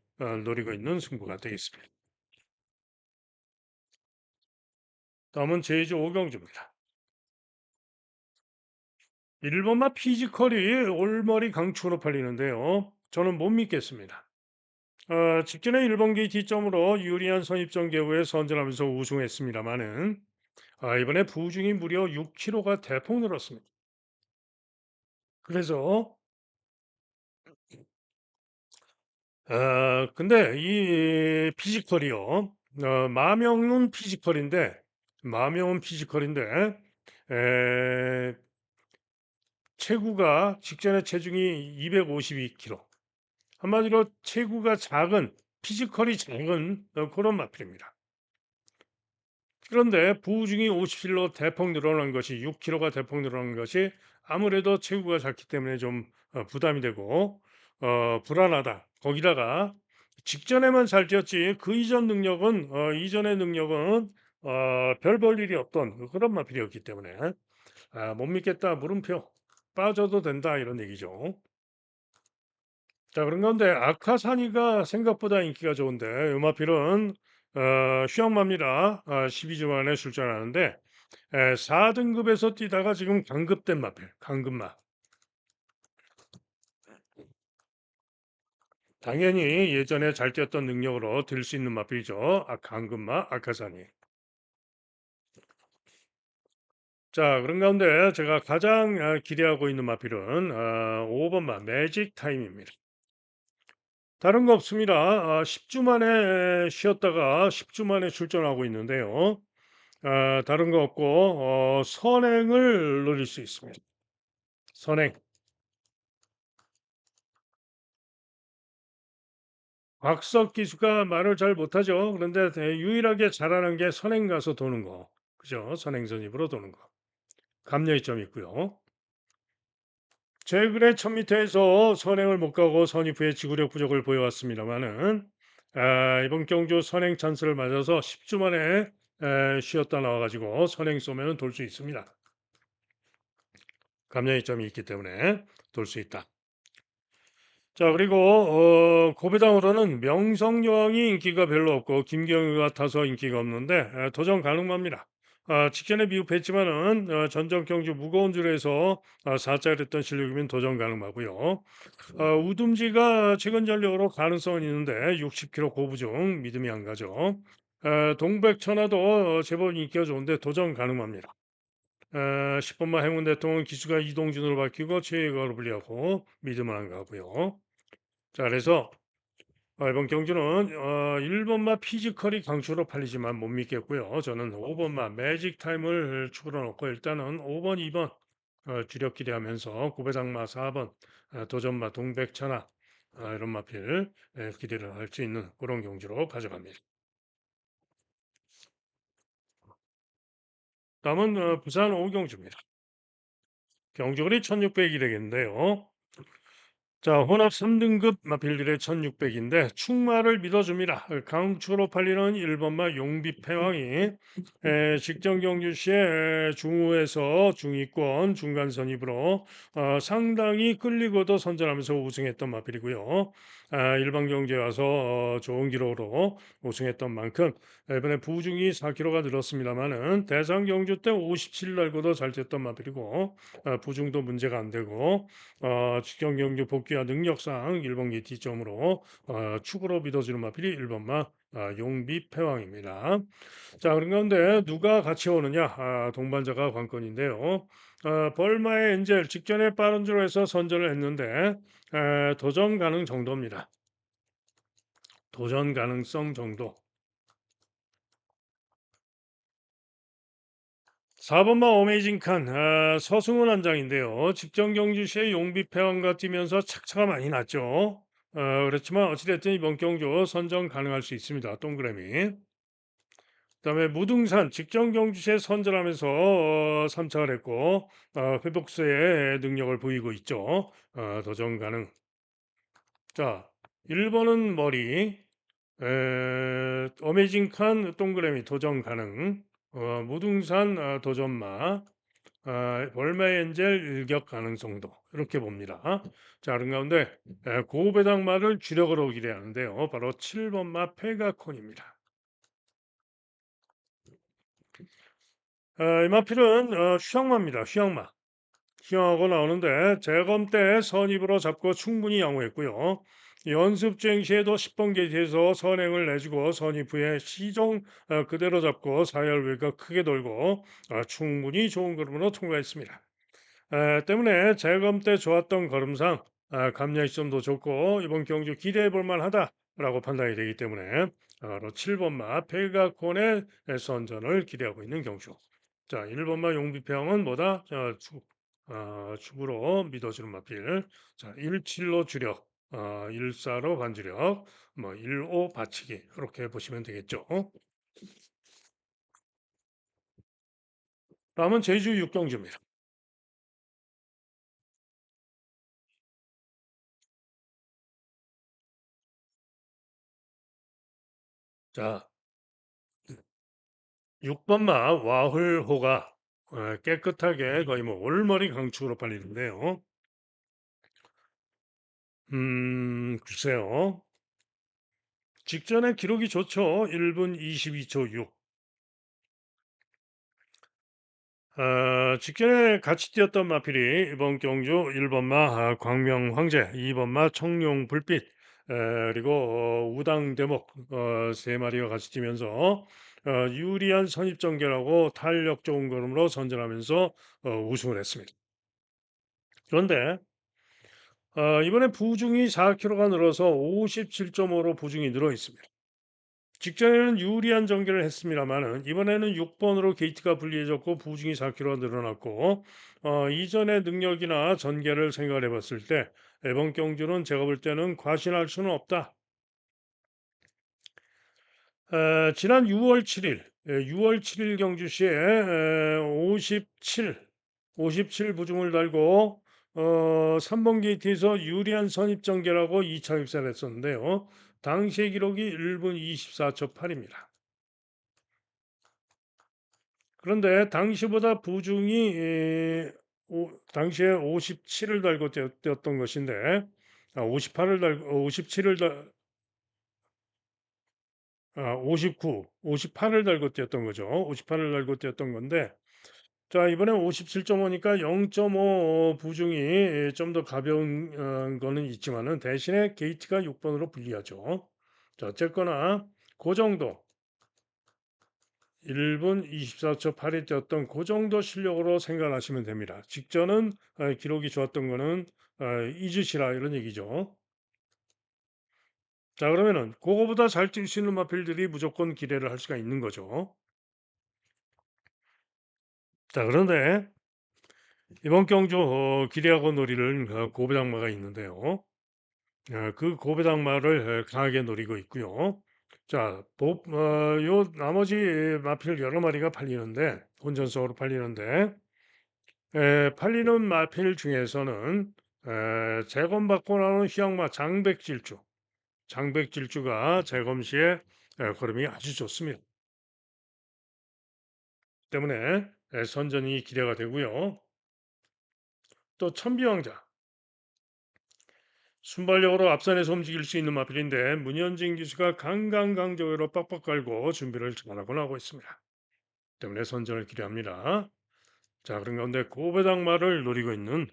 노리고 있는 승부가 되겠습니다. 다음은 제주 오경주입니다. 1번마 피지컬이 올머리 강추로 팔리는데요. 저는 못 믿겠습니다. 직전에 1번기 뒷점으로 유리한 선입점 계후에 선전하면서 우승했습니다마는 이번에 부중이 무려 6kg가 대폭 늘었습니다. 그래서 근데 이 피지컬이요. 마명은 피지컬인데 마명은 피지컬인데 에, 체구가 직전에 체중이 252kg. 한마디로 체구가 작은 피지컬이 작은 그런 마필입니다. 그런데 부중이 50kg 대폭 늘어난 것이 6kg가 대폭 늘어난 것이 아무래도 체구가 작기 때문에 좀 부담이 되고 불안하다. 거기다가 직전에만 잘 뛰었지 그 이전 능력은 이전의 능력은 별 볼 일이 없던 그런 마필이었기 때문에 못 믿겠다 물음표 빠져도 된다 이런 얘기죠. 자 그런 가운데 아카사니가 생각보다 인기가 좋은데 음마필은 휴양마입니다. 12주 만에 출전하는데 4등급에서 뛰다가 지금 강급된 마필, 강급마. 당연히 예전에 잘 뛰었던 능력으로 들 수 있는 마필이죠. 강급마 아카사니. 자 그런 가운데 제가 가장 기대하고 있는 마필은 5번마 매직 타임입니다. 다른 거 없습니다. 10주 만에 쉬었다가 10주 만에 출전하고 있는데요. 다른 거 없고 선행을 노릴 수 있습니다. 선행. 곽석 기수가 말을 잘 못하죠. 그런데 유일하게 잘하는 게 선행 가서 도는 거. 그죠? 선행 선입으로 도는 거. 감려이점 있고요. 최근에 1000m에서 선행을 못 가고 선입 후에 지구력 부족을 보여왔습니다만은 이번 경주 선행 찬스를 맞아서 10주 만에 쉬었다 나와가지고 선행 쏘면 돌 수 있습니다. 감량이점이 있기 때문에 돌 수 있다. 자 그리고 고배당으로는 명성여왕이 인기가 별로 없고 김경유 같아서 인기가 없는데 도전 가능합니다. 직전에 미흡했지만은 전적 경주 무거운 줄에서 4짜리 했던 실력이면 도전 가능하고요. 우듬지가 최근 전력으로 가능성은 있는데 60kg 고부중 믿음이 안 가죠. 동백천하도 제법 인기가 좋은데 도전 가능합니다. 10번만 행운 대통령 기수가 이동준으로 바뀌고 최혜가로 불리하고 믿음은 안 가고요. 자, 그래서 이번 경주는 1번마 피지컬이 강추로 팔리지만 못 믿겠고요. 저는 5번마 매직 타임을 추구로 놓고 일단은 5번, 2번 주력 기대하면서 고배당마 4번 도전마 동백천하 이런 마필 기대를 할 수 있는 그런 경주로 가져갑니다. 다음은 부산 오경주입니다. 경주거리 1600이 되겠는데요. 자, 혼합 3등급 마필들의 1600인데 충마를 믿어줍니다. 강추로 팔리는 1번마 용비패왕이 직전 경주 시에 중후에서 중위권 중간 선입으로 상당히 끌리고도 선전하면서 우승했던 마필이고요. 일반 경주에 와서 좋은 기록으로 우승했던 만큼 이번에 부중이 4kg가 늘었습니다만은 대상 경주 때 57 날고도 잘 뛰었던 마필이고 부중도 문제가 안 되고 직전 경주 복귀와 능력상 1번기 D점으로 축으로 믿어지는 마필이 1번마 용비 패왕입니다. 자, 그런 가운데 누가 같이 오느냐? 동반자가 관건인데요. 벌마의 엔젤 직전에 빠른 주로 해서 선전을 했는데 도전 가능 정도입니다. 도전 가능성 정도. 4번마 어메이징 칸 서승훈 한장인데요. 직전 경주 시에 용비 패왕과 뛰면서 착차가 많이 났죠. 그렇지만 어찌됐든 이번 경주 선정 가능할 수 있습니다. 동그라미. 그다음에 무등산 직전 경주 시에 선전하면서 3차를 했고 회복세의 능력을 보이고 있죠. 도전 가능. 자 1번은 머리, 어메이징 칸 동그라미 도전 가능, 무등산 도전마, 월매 엔젤 일격 가능성도 이렇게 봅니다. 자, 그런 가운데 고배당마를 주력으로 기대하는데요. 바로 7번마 페가콘입니다. 이 마필은 휴양마입니다. 휴양마. 휴양하고 나오는데 재검 때 선입으로 잡고 충분히 양호했고요. 연습 주행 시에도 10번 게이트에서 선행을 내주고 선입 후에 시종 그대로 잡고 사열 외곽 크게 돌고 충분히 좋은 걸음으로 통과했습니다. 때문에 재검 때 좋았던 걸음상 감량 시점도 좋고 이번 경주 기대해 볼 만하다라고 판단이 되기 때문에 바로 7번마 페가콘의 선전을 기대하고 있는 경주. 자, 1번마 용비평은 뭐다? 자, 축으로 믿어주는 마필. 자, 17로 주력, 14로 반주력, 15 받치기 이렇게 보시면 되겠죠. 다음은 제주 육경주입니다. 자, 6번마 와흘호가 깨끗하게 거의 뭐 올머리 강축으로 팔리는데요. 글쎄요. 직전에 기록이 좋죠. 1분 22초 6. 직전에 같이 뛰었던 마필이 이번 경주 1번마 광명 황제, 2번마 청룡 불빛, 그리고 우당 대목 세 마리가 같이 뛰면서 유리한 선입 전개라고 탄력 좋은 걸음으로 선전하면서 우승을 했습니다. 그런데 이번에 부중이 4kg가 늘어서 57.5로 부중이 늘어 있습니다. 직전에는 유리한 전개를 했습니다만은 이번에는 6번으로 게이트가 불리해졌고 부중이 4kg가 늘어났고 이전의 능력이나 전개를 생각해 봤을 때 이번 경주는 제가 볼 때는 과신할 수는 없다. 지난 6월 7일, 6월 7일 경주시에 57 부중을 달고 3번 게이트에서 유리한 선입 전개라고 2차 입사를 했었는데요. 당시의 기록이 1분 24초 8입니다. 그런데 당시보다 부중이 당시에 57을 달고 뛰었던 것인데 58을 달고 57을 달 59, 58을 달고 뛰었던 거죠. 58을 달고 뛰었던 건데 자, 이번에 57.5니까 0.5 부중이 좀 더 가벼운 거는 있지만은 대신에 게이트가 6번으로 불리하죠. 자, 어쨌거나 그 정도 1분 24초 8이 뛰었던 그 정도 실력으로 생각하시면 됩니다. 직전은 기록이 좋았던 거는 잊으시라 이런 얘기죠. 자, 그러면은 그거보다 잘 뛸 수 있는 마필들이 무조건 기대를 할 수가 있는 거죠. 자, 그런데 이번 경주 기대하고 노리는 고배당마가 있는데요. 그 고배당마를 강하게 노리고 있고요. 자, 요 나머지 마필 여러 마리가 팔리는데 혼전성으로 팔리는데 팔리는 마필 중에서는 재검받고 나오는 희양마 장백질주가 재검 시에 걸음이 아주 좋습니다. 때문에 선전이 기대가 되고요. 또 천비왕자 순발력으로 앞선에서 움직일 수 있는 마필인데 문현진 기수가 강강강조로 빡빡 깔고 준비를 잘하고 나오고 있습니다. 때문에 선전을 기대합니다. 자, 그런 가운데 고배당마를 노리고 있는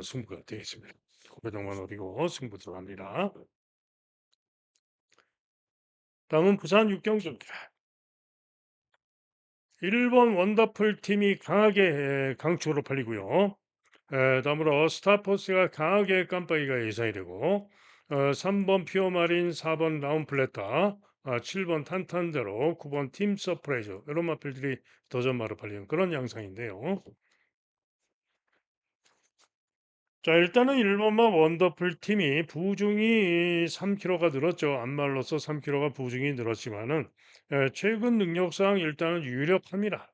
승부가 되겠습니다. 고배당마 노리고 승부 들어갑니다. 다음은 부산 육경주입니다. 1번 원더풀 팀이 강하게 강추로 팔리고요. 다음으로 스타포스가 강하게 깜빡이가 예상이 되고 3번 피어마린, 4번 라운플레타, 7번 탄탄대로, 9번 팀 서프라이즈 이런 마필들이 도전마로 팔리는 그런 양상인데요. 자, 일단은 1번마 원더풀 팀이 부중이 3kg가 늘었죠. 안말로서 3kg가 부중이 늘었지만은 최근 능력상 일단은 유력합니다.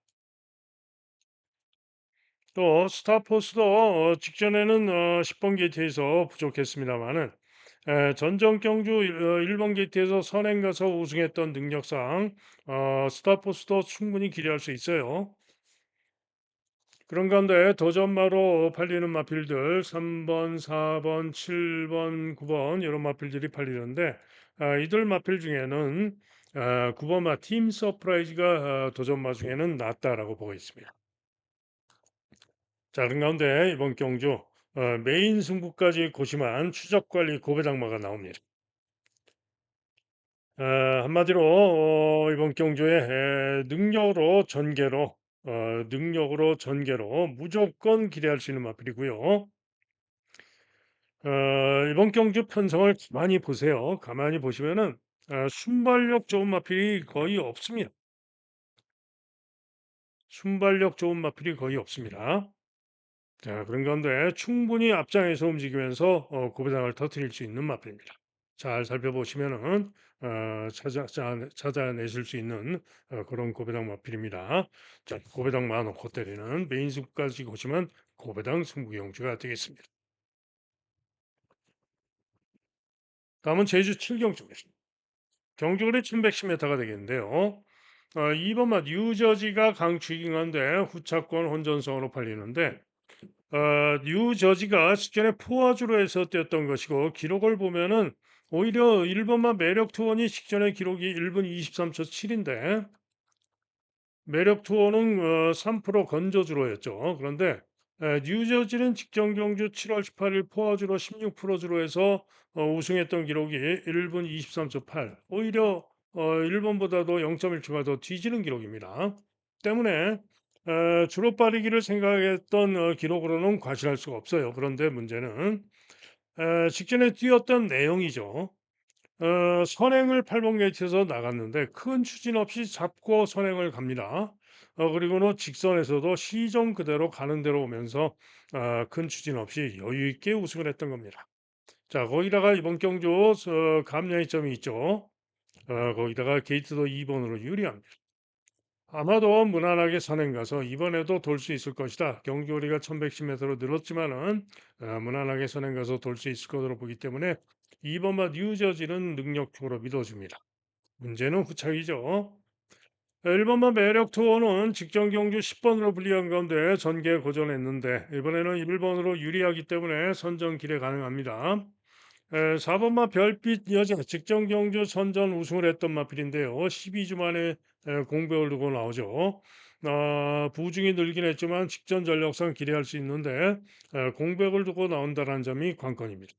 또 스타포스도 직전에는 10번 게이트에서 부족했습니다만은 전정 경주 일본 게이트에서 선행 가서 우승했던 능력상 스타포스도 충분히 기대할 수 있어요. 그런 가운데 도전마로 팔리는 마필들 3번, 4번, 7번, 9번 이런 마필들이 팔리는데 이들 마필 중에는 9번마 팀 서프라이즈가 도전마 중에는 낫다라고 보고 있습니다. 자, 그런 가운데 이번 경주 메인 승부까지 고심한 추적 관리 고배당마가 나옵니다. 한마디로 이번 경주에 능력으로 전개로 무조건 기대할 수 있는 마필이고요. 이번 경주 편성을 가만히 보세요. 가만히 보시면은 순발력 좋은 마필이 거의 없습니다. 순발력 좋은 마필이 거의 없습니다. 자, 그런 가운데 충분히 앞장에서 움직이면서 고배당을 터뜨릴 수 있는 마필입니다. 잘 살펴보시면은 찾아내실 수 있는 그런 고배당 마필입니다. 자, 고배당 많고 때리는 메인 승부까지 보시면 고배당 승부경주가 되겠습니다. 다음은 제주 7경주입니다. 경주거리 1110m가 되겠는데요. 2번마 뉴저지가 강추이긴 한데 후차권 혼전성으로 팔리는데 뉴저지가 직전에 포화주로 해서 뛰었던 것이고 기록을 보면은 오히려 1번마 매력 투원이 직전에 기록이 1분 23초 7인데 매력 투어는 3% 건조주로였죠. 그런데 뉴저지는 직전 경주 7월 18일 포화주로 16%주로 해서 우승했던 기록이 1분 23초 8. 오히려 1번보다도 0.1초가 더 뒤지는 기록입니다. 때문에 주로 빠르기를 생각했던 기록으로는 과실할 수가 없어요. 그런데 문제는 직전에 뛰었던 내용이죠. 선행을 8번 게이트에서 나갔는데 큰 추진 없이 잡고 선행을 갑니다. 그리고는 직선에서도 시정 그대로 가는 대로 오면서 큰 추진 없이 여유 있게 우승을 했던 겁니다. 자, 거기다가 이번 경주 감량의 점이 있죠. 거기다가 게이트도 2번으로 유리합니다. 아마도 무난하게 선행 가서 이번에도 돌 수 있을 것이다. 경주거리가 1110m로 늘었지만은 무난하게 선행 가서 돌 수 있을 것으로 보기 때문에 2번마 뉴저지는 능력적으로 믿어줍니다. 문제는 후착이죠. 1번마 매력 투어는 직전 경주 10번으로 불리한 가운데 전개 고전했는데 이번에는 1번으로 유리하기 때문에 선전 기대 가능합니다. 4번마 별빛 여자 직전 경주 선전 우승을 했던 마필인데요. 12주 만에 공백을 두고 나오죠. 부중이 늘긴 했지만 직전 전력상 기대할 수 있는데 공백을 두고 나온다는 점이 관건입니다.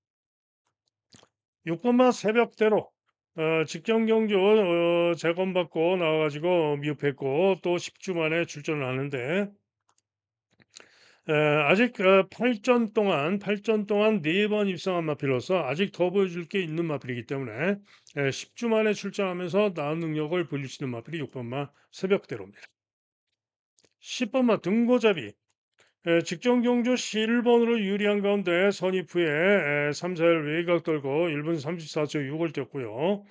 6번마 새벽대로 직전 경주 재검받고 나와가지고 미흡했고 또 10주 만에 출전을 하는데 아직 8전 동안 4번 입상한 마필로서 아직 더 보여줄 게 있는 마필이기 때문에 10주 만에 출전하면서 나은 능력을 보여줄 수 있는 마필이 6번마 새벽대로입니다. 10번마 등고잡이 직전 경주 11번으로 유리한 가운데 선입 후에 3, 4일 외곽 돌고 1분 34초 6을 뛰었고요.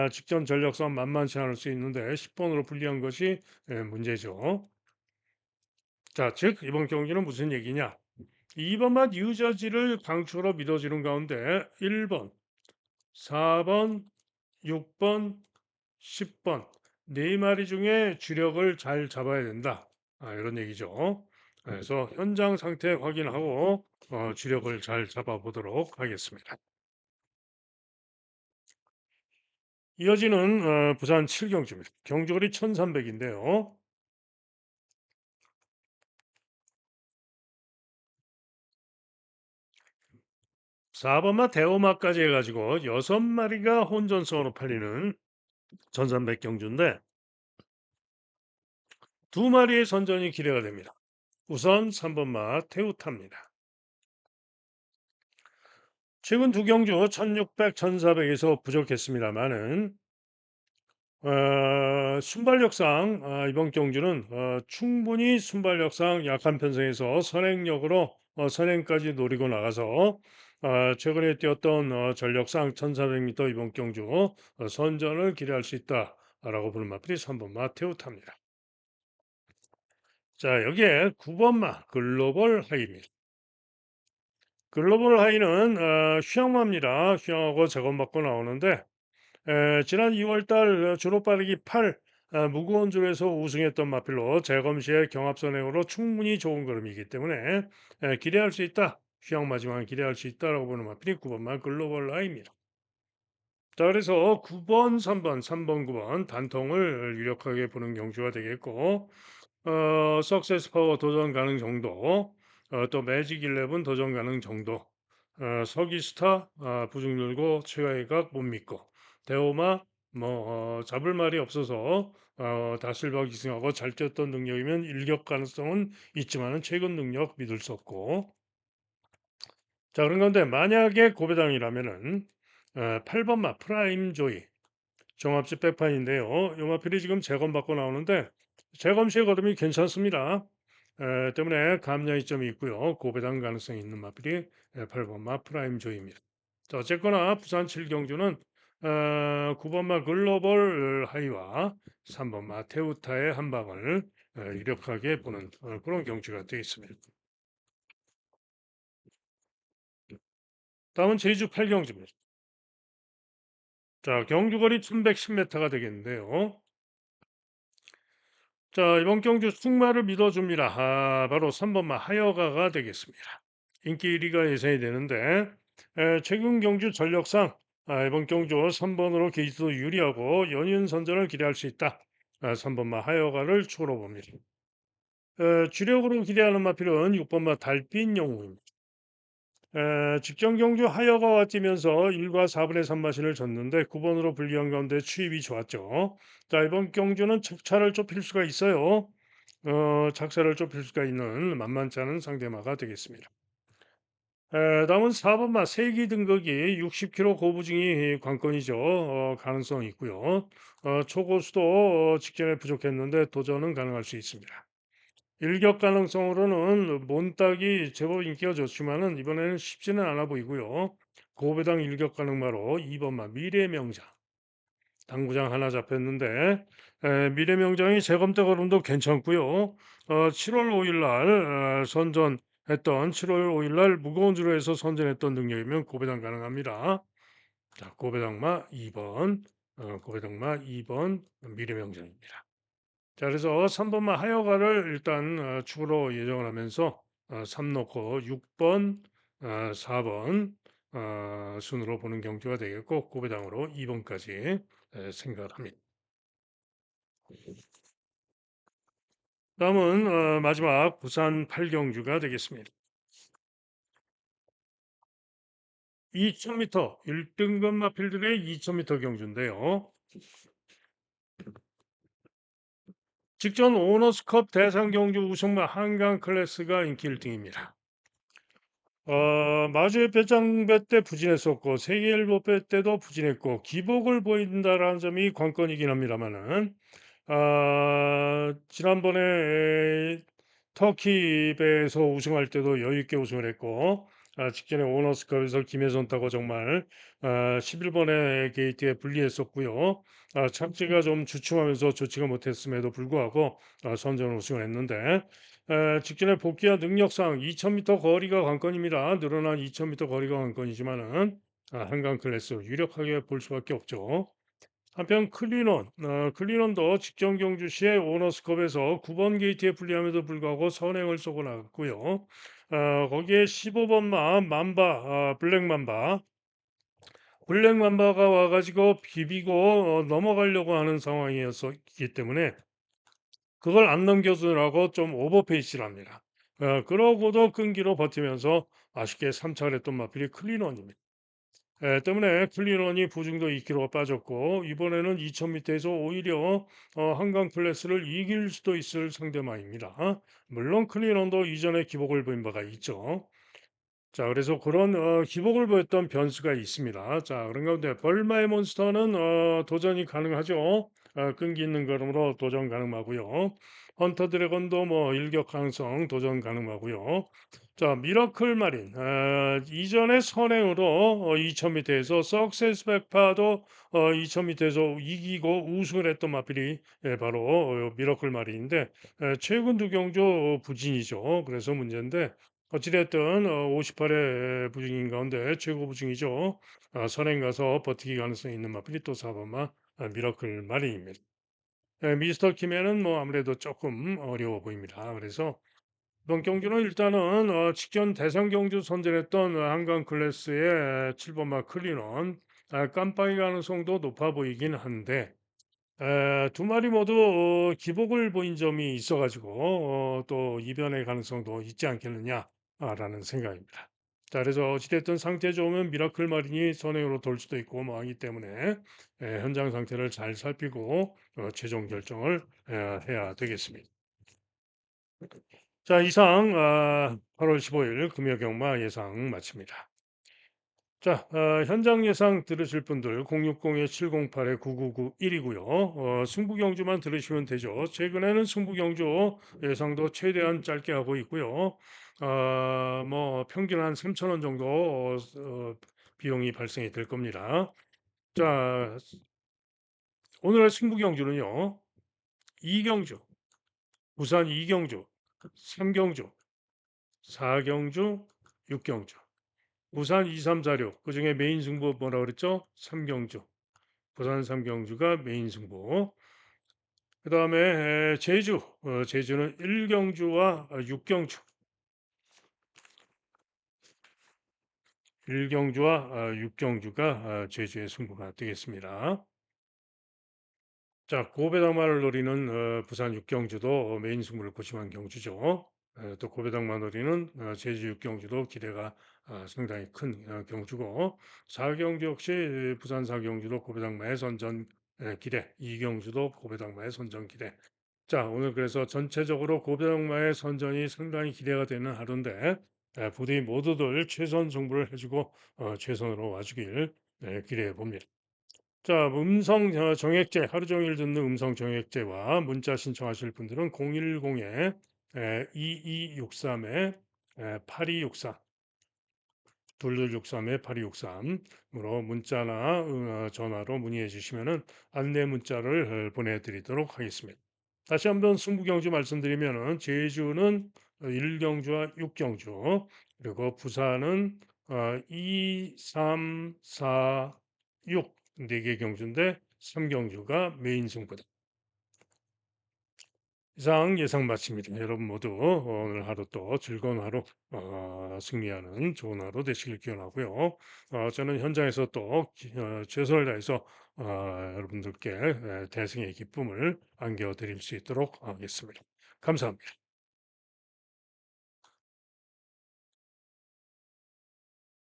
직전 전력상 만만치 않을 수 있는데 10번으로 불리한 것이 문제죠. 자, 즉 이번 경기는 무슨 얘기냐? 2번만 뉴저지를 강추로 믿어지는 가운데 1번, 4번, 6번, 10번 네 마리 중에 주력을 잘 잡아야 된다. 이런 얘기죠. 그래서 현장 상태 확인하고 주력을 잘 잡아보도록 하겠습니다. 이어지는 부산 7경주입니다. 경주거리 1300인데요. 4번마 대호마까지 해가지고 6마리가 혼전성으로 팔리는 전산백 경주인데 2마리의 선전이 기대가 됩니다. 우선 3번마 태우탑니다. 최근 두 경주 1600, 1400에서 부족했습니다만은 순발력상 이번 경주는 충분히 순발력상 약한 편성에서 선행력으로 선행까지 노리고 나가서 최근에 뛰었던 전력상 1400m 이번 경주 선전을 기대할 수 있다라고 보는 마필이 3번마 테오타입니다. 자, 여기에 9번마 글로벌 하이입니다. 글로벌 하이는 휘황마입니다. 휘황하고 작업받고 나오는데 지난 2월 달 주로 빠르기 8 무거운 줄에서 우승했던 마필로 재검 시에 경합 선행으로 충분히 좋은 걸음이기 때문에 기대할 수 있다. 휘황마지만 기대할 수 있다라고 보는 마필이 9번마 글로벌 하이입니다. 자, 그래서 9번, 3번, 3번, 9번 단통을 유력하게 보는 경주가 되겠고, 석세스 파워 도전 가능 정도, 또 매직 11 도전 가능 정도, 서기스타 부중 늘고 최하위각 못 믿고, 대호마 뭐 잡을 말이 없어서 다실바 기승하고 잘 뛰었던 능력이면 일격 가능성은 있지만은 최근 능력 믿을 수 없고, 자, 그런 건데 만약에 고배당이라면은 8번마 프라임 조이 종합집 백판인데요. 요마필이 지금 재검받고 나오는데 재검 시의 걸음이 괜찮습니다. 때문에 감량이점이 있고요. 고배당 가능성이 있는 마필이 8번마 프라임 조이입니다. 자, 어쨌거나 부산 7경주는 9번마 글로벌 하이와 3번마 테우타의 한 방을 유력하게 보는 그런 경주가 되겠습니다. 다음은 제주 8경주입니다. 자, 경주거리 1110m가 되겠는데요. 자, 이번 경주 승마를 믿어줍니다. 바로 3번마 하여가가 되겠습니다. 인기 1위가 예상이 되는데 최근 경주 전력상 이번 경주 3번으로 게이트도 유리하고 연이은 선전을 기대할 수 있다. 3번마 하여가를 추가로 봅니다. 주력으로 기대하는 마필은 6번마 달빛 영웅입니다. 직전 경주 하여가와 뛰면서 1과 4분의 3 마신을 졌는데 9번으로 불리한 가운데 추입이 좋았죠. 자, 이번 경주는 착차를 좁힐 수가 있어요. 착사를 좁힐 수가 있는 만만치 않은 상대마가 되겠습니다. 다음은 4번마 세기 등극이 60km 고부중이 관건이죠. 가능성이 있고요. 초고수도 직전에 부족했는데 도전은 가능할 수 있습니다. 일격 가능성으로는 몬딱이 제법 인기가 좋지만은 이번에는 쉽지는 않아 보이고요. 고배당 일격 가능마로 2번마 미래명장 당구장 하나 잡혔는데 미래명장이 재검대 걸음도 괜찮고요. 7월 5일 날 선전했던 7월 5일 날 무거운 주로 해서 선전했던 능력이면 고배당 가능합니다. 자, 고배당마 2번, 고배당마 2번 미래명장입니다. 자, 그래서 3번만 하여가를 일단 축으로 예정을 하면서 3 놓고 6번, 4번 순으로 보는 경주가 되겠고 고배당으로 2번까지 생각을 합니다. 다음은 마지막 부산 8경주가 되겠습니다. 2000m 1등급 마필들의 2000m 경주인데요. 직전 오너스컵 대상 경주 우승마 한강 클래스가 인기 1등입니다. 마주의 배짱배 때 부진했었고 세계일보배 때도 부진했고 기복을 보인다라는 점이 관건이긴 합니다만은 지난번에 터키배에서 우승할 때도 여유 있게 우승을 했고 직전에 오너스컵에서 김혜선 타고 정말 11번의 게이트에 불리했었고요. 착지가 좀 주춤하면서 좋지가 못했음에도 불구하고 선전 우승을 했는데 직전에 복귀와 능력상 2000m 거리가 관건입니다. 늘어난 2000m 거리가 관건이지만은 한강 클래스 유력하게 볼 수밖에 없죠. 한편 클리넌도 직전 경주 시에 오너스컵에서 9번 게이트에 불리함에도 불구하고 선행을 쏘고 나갔고요. 거기에 15번마 블랙맘바가 와가지고 비비고 넘어가려고 하는 상황이었기 때문에 그걸 안 넘겨주느라고 좀 오버페이스를 합니다. 그러고도 끈기로 버티면서 아쉽게 3차를 했던 마필이 클리넌입니다. 때문에 클리넌이 부중도 2kg가 빠졌고 이번에는 2000m에서 오히려 한강 클래스를 이길 수도 있을 상대마입니다. 물론 클리넌도 이전에 기복을 보인 바가 있죠. 자, 그래서 그런 기복을 보였던 변수가 있습니다. 자, 그런 가운데 벌마의 몬스터는 도전이 가능하죠. 끈기 있는 걸음으로 도전 가능하고요. 헌터 드래곤도 뭐 일격 가능성 도전 가능하고요. 자, 미러클 마린 이전에 선행으로 2000m에서 석세스 백파도 2000m에서 이기고 우승을 했던 마필이 바로 미러클 마린인데 최근 두 경주 부진이죠. 그래서 문제인데 어찌 됐든 58의 부중인 가운데 최고 부중이죠. 선행 가서 버티기 가능성이 있는 마필이 또 4번마 미러클 마린입니다. 미스터 킴에는 뭐 아무래도 조금 어려워 보입니다. 그래서 이번 경주는 일단은 직전 대상 경주 선전했던 한강 클래스의 7번마 클리넌 깜빡이 가능성도 높아 보이긴 한데 두 마리 모두 기복을 보인 점이 있어 가지고 또 이변의 가능성도 있지 않겠느냐라는 생각입니다. 자 그래서 어찌 됐든 상태 좋으면 미라클 마린이 선행으로 돌 수도 있고 뭐 하기 때문에 현장 상태를 잘 살피고 최종 결정을 해야 되겠습니다. 자 이상 8월 15일 금요경마 예상 마칩니다. 자, 현장 예상 들으실 분들 060-708-9991이고요. 승부 경주만 들으시면 되죠. 최근에는 승부 경주 예상도 최대한 짧게 하고 있고요. 뭐 평균 한 3천 원 정도 비용이 발생이 될 겁니다. 자, 오늘의 승부 경주는요. 2경주, 부산 2경주, 3경주, 4경주, 6경주. 부산 2, 3, 4, 6. 그중에 메인 승부 뭐라 그랬죠? 3경주. 부산 삼경주가 메인 승부. 그다음에 제주. 제주는 1경주와 6경주. 1경주와 6경주가 제주의 승부가 되겠습니다. 자, 고배당마를 노리는 부산 6경주도 메인 승부를 고심한 경주죠. 또 고배당마 노리는 제주 6경주도 기대가 상당히 큰 경주고 4경주 역시 부산 4경주도 고배당마의 선전 기대, 2경주도 고배당마의 선전 기대. 자, 오늘 그래서 전체적으로 고배당마의 선전이 상당히 기대가 되는 하루인데 부디 모두들 최선 승부를 해주고 최선으로 와주길 기대해 봅니다. 자, 음성 정액제, 하루 종일 듣는 음성 정액제와 문자 신청하실 분들은 010에 2263에 8264, 2263에 8263으로 문자나 전화로 문의해 주시면은 안내 문자를 보내드리도록 하겠습니다. 다시 한번 승부경주 말씀드리면은 제주는 1경주와 6경주, 그리고 부산은 2, 3, 4, 6 4개 경주인데 3경주가 메인 승부다. 이상 예상 마칩니다. 여러분 모두 오늘 하루 또 즐거운 하루 승리하는 좋은 하루 되시길 기원하고요. 저는 현장에서 또 최선을 다해서 여러분들께 대승의 기쁨을 안겨드릴 수 있도록 하겠습니다. 감사합니다.